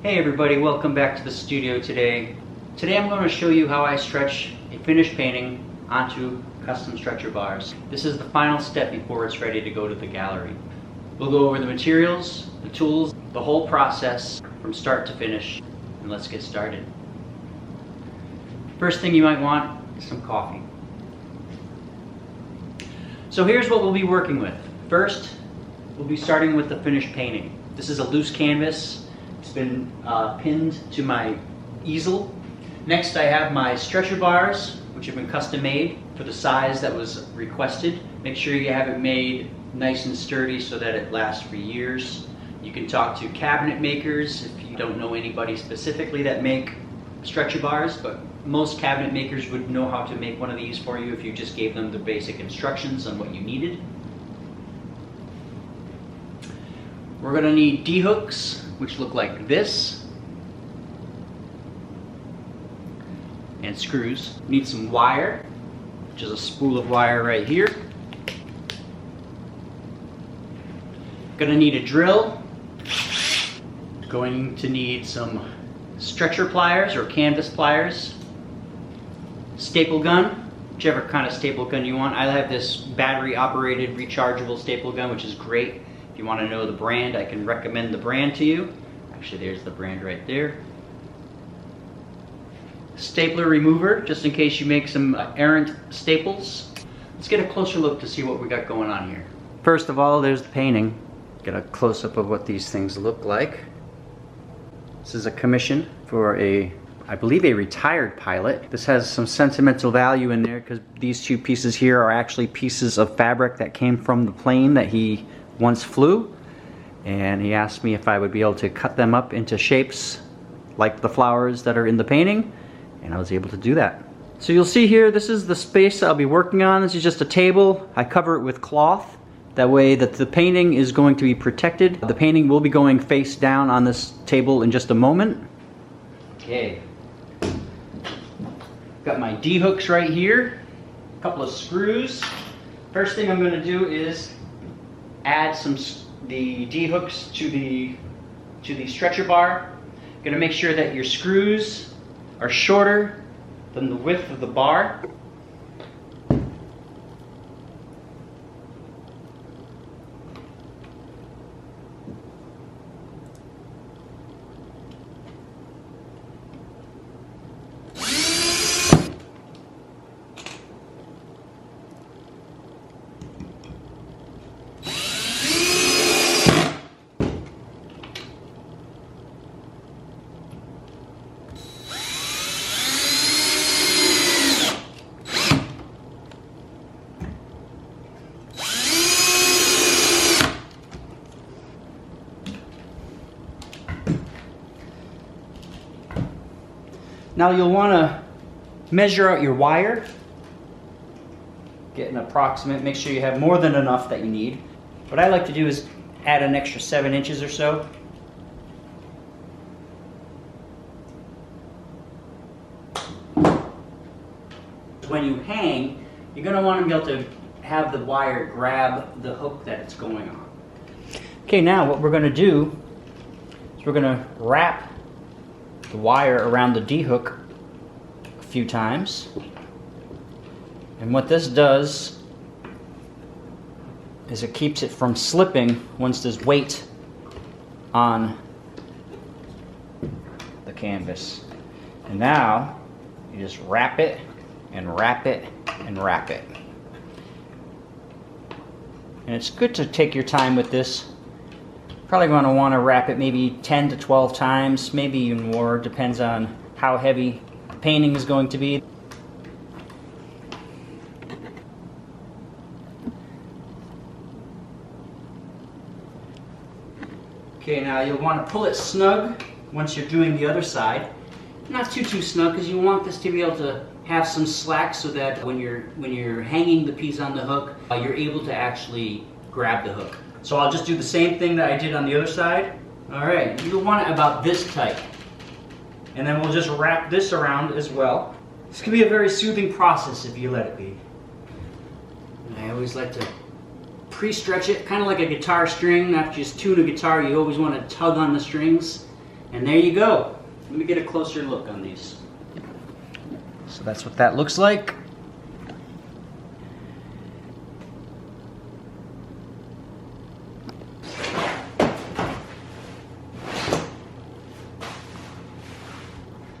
Hey everybody, welcome back to the studio today. Today I'm going to show you how I stretch a finished painting onto custom stretcher bars. This is the final step before it's ready to go to the gallery. We'll go over the materials, the tools, the whole process from start to finish, and let's get started. First thing you might want is some coffee. So here's what we'll be working with. First, we'll be starting with the finished painting. This is a loose canvas. It's been pinned to my easel. Next I have my stretcher bars, which have been custom made for the size that was requested. Make sure you have it made nice and sturdy so that it lasts for years. You can talk to cabinet makers if you don't know anybody specifically that make stretcher bars, but most cabinet makers would know how to make one of these for you if you just gave them the basic instructions on what you needed. We're going to need D-hooks, which look like this, and screws. We need some wire, which is a spool of wire right here. Going to need a drill. Going to need some stretcher pliers or canvas pliers. Staple gun, whichever kind of staple gun you want. I have this battery operated rechargeable staple gun, which is great. If you want to know the brand, I can recommend the brand to you. Actually, there's the brand right there. Stapler remover, just in case you make some errant staples. Let's get a closer look to see what we got going on here. First of all, there's the painting. Get a close-up of what these things look like. This is a commission for I believe a retired pilot. This has some sentimental value in there because these two pieces here are actually pieces of fabric that came from the plane that he once flew, and he asked me if I would be able to cut them up into shapes like the flowers that are in the painting, and I was able to do that. So you'll see here, this is the space I'll be working on. This is just a table. I cover it with cloth. That way that the painting is going to be protected. The painting will be going face down on this table in just a moment. Okay. Got my D-hooks right here. A couple of screws. First thing I'm going to do is add the D-hooks to the stretcher bar. Going to make sure that your screws are shorter than the width of the bar. Now you'll want to measure out your wire, get an approximate, make sure you have more than enough that you need. What I like to do is add an extra 7 inches or so. When you hang, you're going to want to be able to have the wire grab the hook that it's going on. Okay, now what we're going to do is we're going to wrap the wire around the D-hook a few times, and what this does is it keeps it from slipping once there's weight on the canvas. And now you just wrap it and wrap it and wrap it, and it's good to take your time with this. Probably going to want to wrap it maybe 10 to 12 times, maybe even more, depends on how heavy the painting is going to be. Okay, now you'll want to pull it snug once you're doing the other side. Not too snug, because you want this to be able to have some slack so that when you're hanging the piece on the hook, you're able to actually grab the hook. So I'll just do the same thing that I did on the other side. Alright, you'll want it about this tight. And then we'll just wrap this around as well. This can be a very soothing process if you let it be. And I always like to pre-stretch it, kind of like a guitar string. After you just tune a guitar, you always want to tug on the strings. And there you go. Let me get a closer look on these. So that's what that looks like.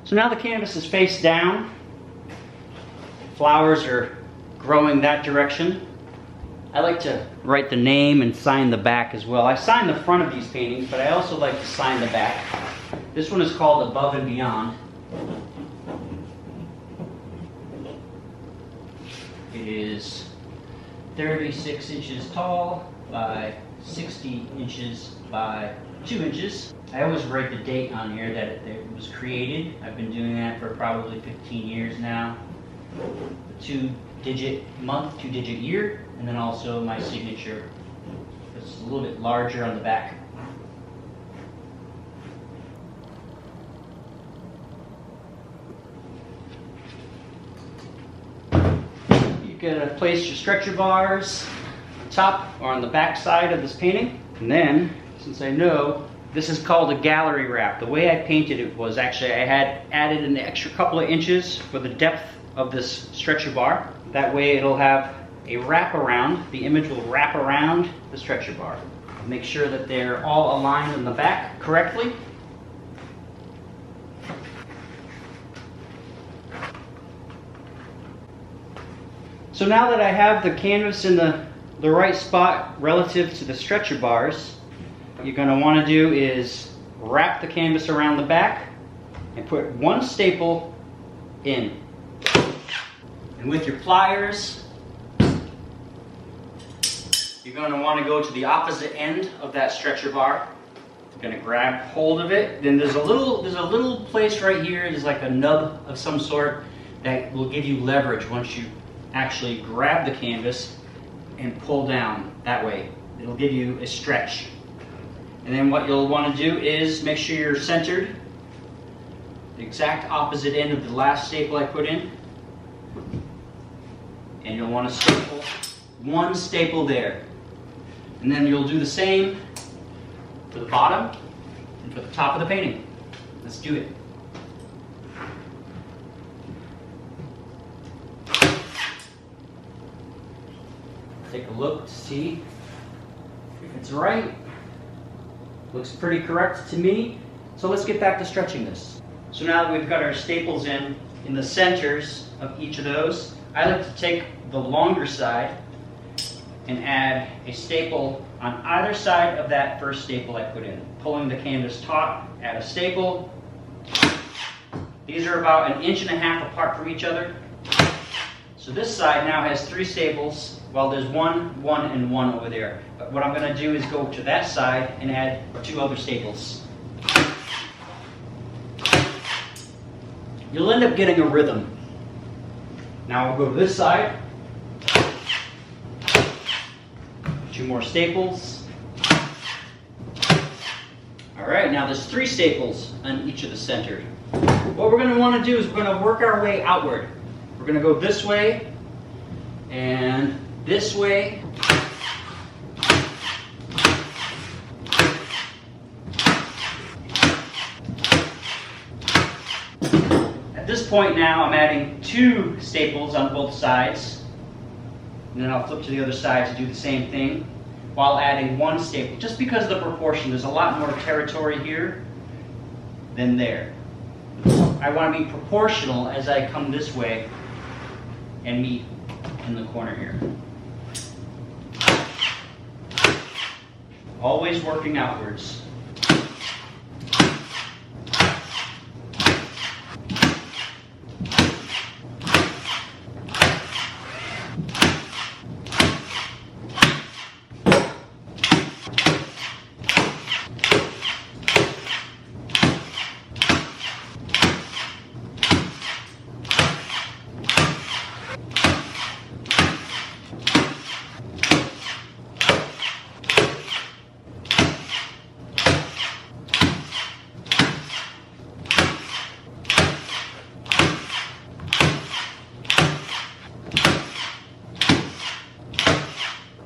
So now the canvas is face down. Flowers are growing that direction. I like to write the name and sign the back as well. I sign the front of these paintings, but I also like to sign the back. This one is called Above and Beyond. It is 36 inches tall by 60 inches by 2 inches. I always write the date on here that it was created. I've been doing that for probably 15 years now. 2-digit month, 2-digit year, and then also my signature. It's a little bit larger on the back. You're gonna place your stretcher bars on top or on the back side of this painting. And then, since I know this is called a gallery wrap, the way I painted it was actually I had added an extra couple of inches for the depth of this stretcher bar. That way it'll have a wrap around. The image will wrap around the stretcher bar. Make sure that they're all aligned in the back correctly. So now that I have the canvas in the right spot relative to the stretcher bars, what you're going to want to do is wrap the canvas around the back and put one staple in. And with your pliers, you're going to want to go to the opposite end of that stretcher bar. You're going to grab hold of it. Then there's a little place right here, there's like a nub of some sort that will give you leverage once you actually grab the canvas and pull down that way. It'll give you a stretch. And then what you'll want to do is make sure you're centered, the exact opposite end of the last staple I put in. And you'll want to staple one staple there. And then you'll do the same for the bottom and for the top of the painting. Let's do it. Take a look to see if it's right. Looks pretty correct to me. So let's get back to stretching this. So now that we've got our staples in the centers of each of those, I like to take the longer side and add a staple on either side of that first staple I put in. Pulling the canvas taut, add a staple. These are about 1.5 inches apart from each other. So this side now has 3 staples, while there's 1, 1, and 1 over there. But what I'm going to do is go to that side and add 2 other staples. You'll end up getting a rhythm. Now I'll go to this side. 2 more staples. Alright, now there's 3 staples on each of the center. What we're going to want to do is we're going to work our way outward. We're going to go this way and this way. At this point now I'm adding 2 staples on both sides. And then I'll flip to the other side to do the same thing while adding 1 staple. Just because of the proportion, there's a lot more territory here than there. I want to be proportional as I come this way and meet in the corner here. Always working outwards.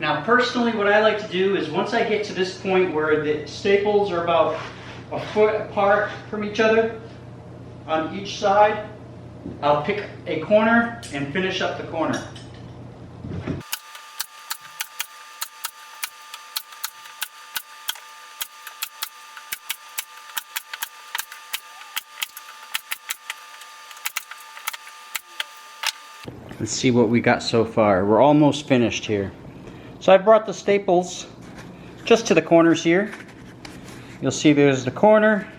Now personally what I like to do is once I get to this point where the staples are about a foot apart from each other on each side. I'll pick a corner and finish up the corner. Let's see what we got so far. We're almost finished here. So I brought the staples just to the corners here. You'll see there's the corner,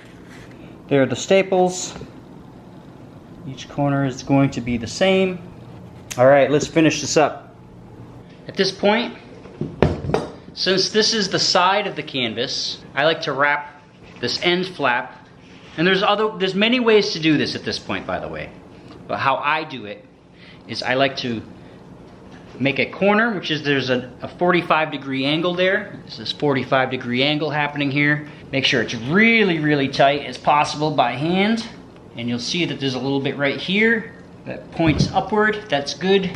there are the staples. Each corner is going to be the same. All right, let's finish this up. At this point, since this is the side of the canvas, I like to wrap this end flap. And there's many ways to do this at this point, by the way. But how I do it is I like to make a corner, which is there's a 45-degree angle there. There's this 45-degree angle happening here. Make sure it's really, really tight as possible by hand. And you'll see that there's a little bit right here that points upward. That's good.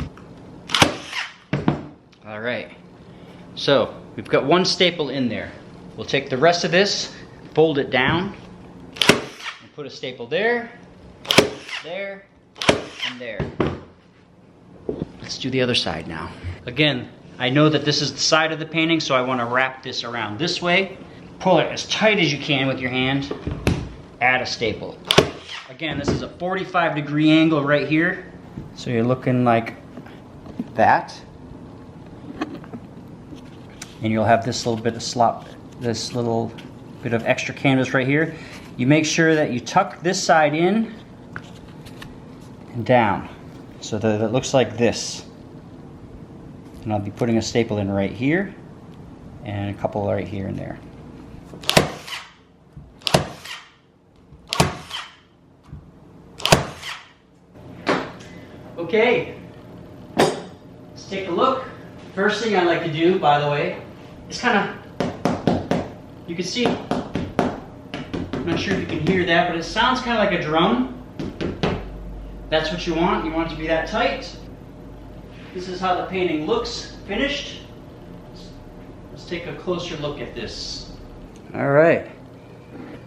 All right. So we've got one staple in there. We'll take the rest of this, fold it down, and put a staple there, there, and there. Let's do the other side now. Again, I know that this is the side of the painting, so I want to wrap this around this way. Pull it as tight as you can with your hand. Add a staple. Again, this is a 45-degree angle right here. So you're looking like that. And you'll have this little bit of slop, this little bit of extra canvas right here. You make sure that you tuck this side in and down so that it looks like this. And I'll be putting a staple in right here and a couple right here and there. Okay, let's take a look. First thing I like to do, by the way, is kind of, you can see, I'm not sure if you can hear that, but it sounds kind of like a drum. That's what you want. You want it to be that tight. This is how the painting looks finished. Let's take a closer look at this. All right.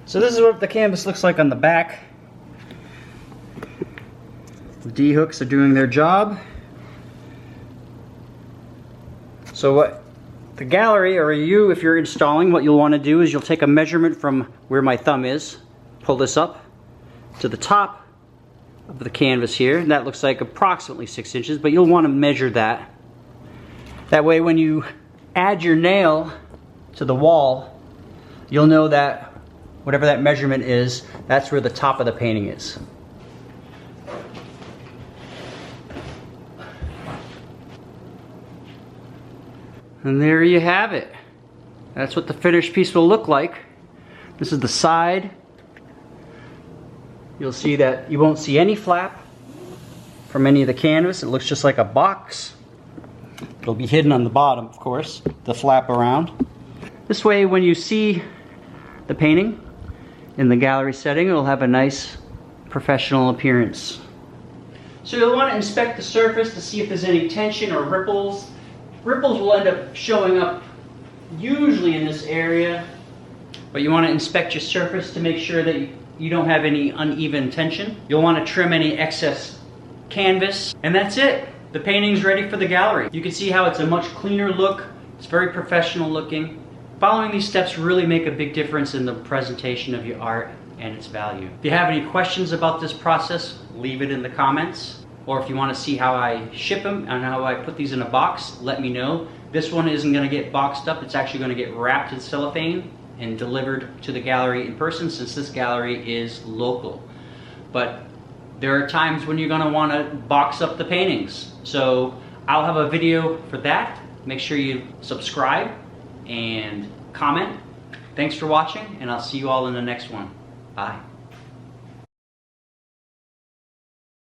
So this is what the canvas looks like on the back. The D-hooks are doing their job. So what the gallery, or you, if you're installing, what you'll want to do is you'll take a measurement from where my thumb is, pull this up to the top of the canvas here, and that looks like approximately 6 inches, but you'll want to measure that. That way when you add your nail to the wall, you'll know that whatever that measurement is, that's where the top of the painting is. And there you have it. That's what the finished piece will look like. This is the side. You'll see that you won't see any flap from any of the canvas. It looks just like a box. It'll be hidden on the bottom, of course, the flap around. This way, when you see the painting in the gallery setting, it'll have a nice professional appearance. So you'll want to inspect the surface to see if there's any tension or ripples. Ripples will end up showing up usually in this area, but you want to inspect your surface to make sure that you don't have any uneven tension. You'll want to trim any excess canvas, and that's it. The painting's ready for the gallery. You can see how it's a much cleaner look. It's very professional looking. Following these steps really make a big difference in the presentation of your art and its value. If you have any questions about this process, leave it in the comments. Or if you want to see how I ship them and how I put these in a box, let me know. This one isn't going to get boxed up. It's actually going to get wrapped in cellophane and delivered to the gallery in person, since this gallery is local. But there are times when you're going to want to box up the paintings. So I'll have a video for that. Make sure you subscribe and comment. Thanks for watching, and I'll see you all in the next one. Bye.